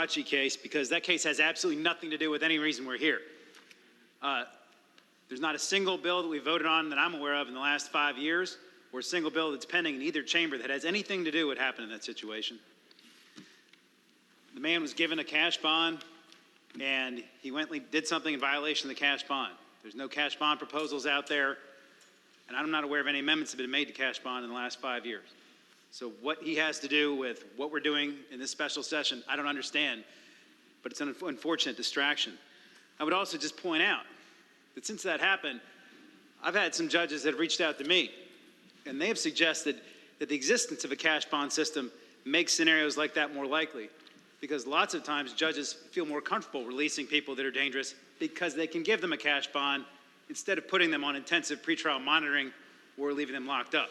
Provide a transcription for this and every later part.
case, because that case has absolutely nothing to do with any reason we're here. There's not a single bill that we voted on that I'm aware of in the last 5 years, or a single bill that's pending in either chamber that has anything to do with what happened in that situation. The man was given a cash bond, and he did something in violation of the cash bond. There's no cash bond proposals out there, and I'm not aware of any amendments that have been made to cash bond in the last 5 years. So what he has to do with what we're doing in this special session, I don't understand, but it's an unfortunate distraction. I would also just point out that since that happened, I've had some judges that have reached out to me, and they have suggested that the existence of a cash bond system makes scenarios like that more likely, because lots of times judges feel more comfortable releasing people that are dangerous because they can give them a cash bond instead of putting them on intensive pretrial monitoring or leaving them locked up.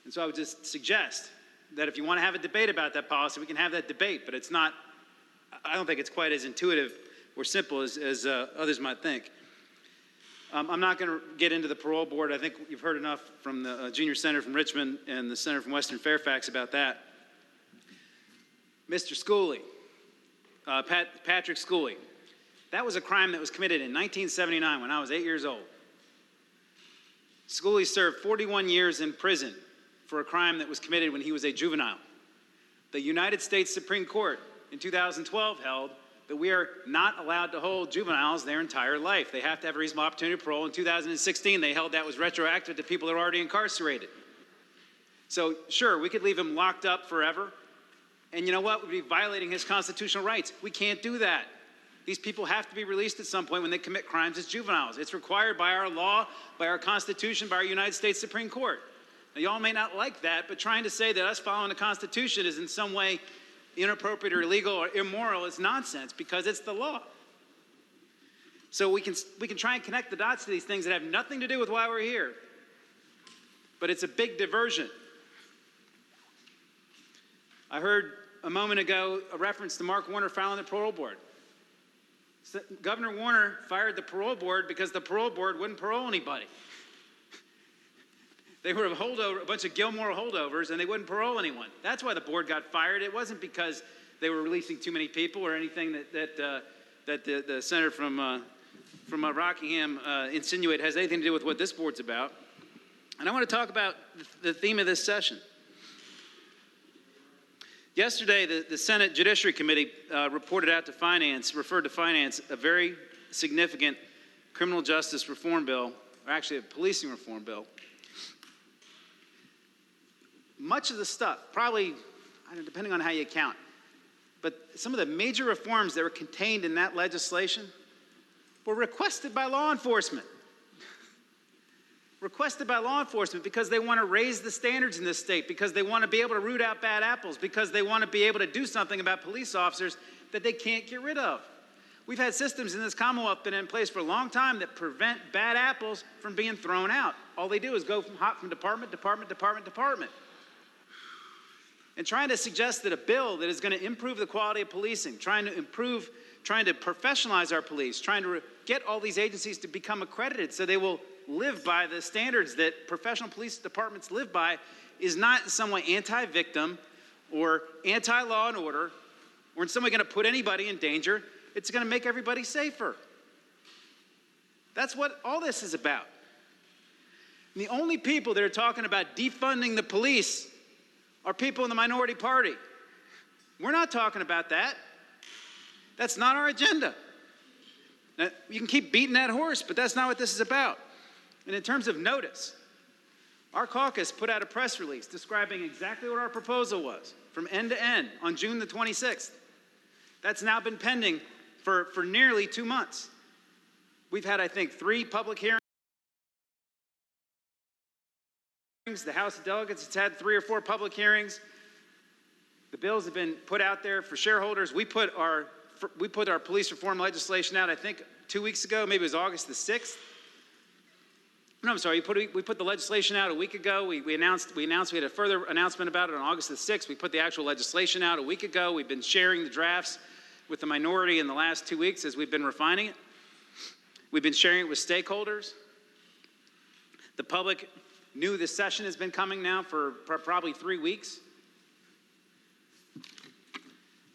And so I would just suggest that if you want to have a debate about that policy, we can have that debate, but I don't think it's quite as intuitive or simple as others might think. I'm not going to get into the parole board. I think you've heard enough from the junior senator from Richmond and the senator from Western Fairfax about that. Mr. Schooley, Patrick Schooley, that was a crime that was committed in 1979 when I was 8 years old. Schooley served 41 years in prison for a crime that was committed when he was a juvenile. The United States Supreme Court in 2012 held that we are not allowed to hold juveniles their entire life. They have to have a reasonable opportunity to parole. In 2016, they held that was retroactive to people that are already incarcerated. So sure, we could leave him locked up forever. And you know what? We'd be violating his constitutional rights. We can't do that. These people have to be released at some point when they commit crimes as juveniles. It's required by our law, by our Constitution, by our United States Supreme Court. Now, y'all may not like that, but trying to say that us following the Constitution is in some way inappropriate or illegal or immoral is nonsense, because it's the law. So we can try and connect the dots to these things that have nothing to do with why we're here. But it's a big diversion. I heard a moment ago a reference to Mark Warner filing the parole board. Governor Warner fired the parole board because the parole board wouldn't parole anybody. They were a bunch of Gilmore holdovers, and they wouldn't parole anyone. That's why the board got fired. It wasn't because they were releasing too many people or anything that the senator from Rockingham insinuated has anything to do with what this board's about. And I want to talk about the theme of this session. Yesterday, the Senate Judiciary Committee referred to finance, a very significant criminal justice reform bill, or actually a policing reform bill. Much of the stuff, probably, depending on how you count, but some of the major reforms that were contained in that legislation were requested by law enforcement. Requested by law enforcement because they want to raise the standards in this state, because they want to be able to root out bad apples, because they want to be able to do something about police officers that they can't get rid of. We've had systems in this Commonwealth been in place for a long time that prevent bad apples from being thrown out. All they do is go from department, department, department, department. And trying to suggest that a bill that is going to improve the quality of policing, trying to professionalize our police, trying to get all these agencies to become accredited so they will live by the standards that professional police departments live by, is not in some way anti-victim or anti-law and order, or in some way going to put anybody in danger. It's going to make everybody safer. That's what all this is about. And the only people that are talking about defunding the police are people in the minority party. We're not talking about that. That's not our agenda. Now, you can keep beating that horse, but that's not what this is about. And in terms of notice, our caucus put out a press release describing exactly what our proposal was from end to end on June the 26th. That's now been pending for nearly 2 months. We've had, I think, 3 public hearings. The House of Delegates has had 3 or 4 public hearings. The bills have been put out there for shareholders. We put our police reform legislation out, I think, 2 weeks ago. Maybe it was August the 6th. No, I'm sorry. We put the legislation out a week ago. We announced we had a further announcement about it on August the 6th. We put the actual legislation out a week ago. We've been sharing the drafts with the minority in the last 2 weeks as we've been refining it. We've been sharing it with stakeholders. The public knew this session has been coming now for probably 3 weeks.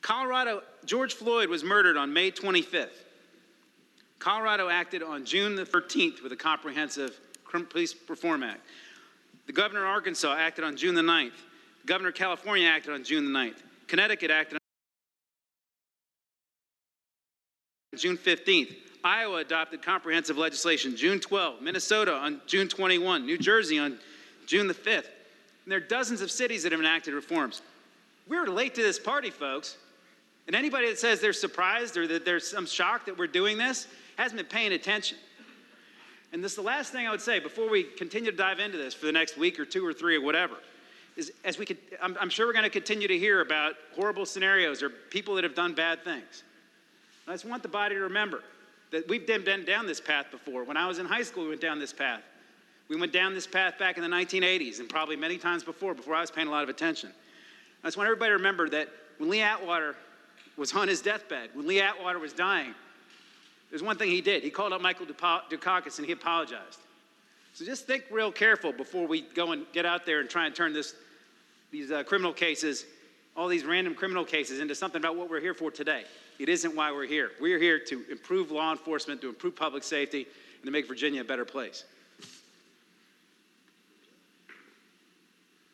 Colorado, George Floyd was murdered on May 25th. Colorado acted on June the 13th with a comprehensive Police Reform Act. The governor of Arkansas acted on June the 9th. The governor of California acted on June the 9th. Connecticut acted on June 15th. Iowa adopted comprehensive legislation June 12th. Minnesota on June 21. New Jersey on June the 5th. And there are dozens of cities that have enacted reforms. We were late to this party, folks. And anybody that says they're surprised or that there's some shock that we're doing this hasn't been paying attention. And this is the last thing I would say before we continue to dive into this for the next week or two or three or whatever, is as we could, I'm sure we're going to continue to hear about horrible scenarios or people that have done bad things. I just want the body to remember that we've been down this path before. When I was in high school, we went down this path. We went down this path back in the 1980s and probably many times before I was paying a lot of attention. I just want everybody to remember that when Lee Atwater was on his deathbed, when Lee Atwater was dying, there's one thing he did. He called up Michael Dukakis and he apologized. So just think real careful before we go and get out there and try and turn these criminal cases, all these random criminal cases, into something about what we're here for today. It isn't why we're here. We're here to improve law enforcement, to improve public safety, and to make Virginia a better place.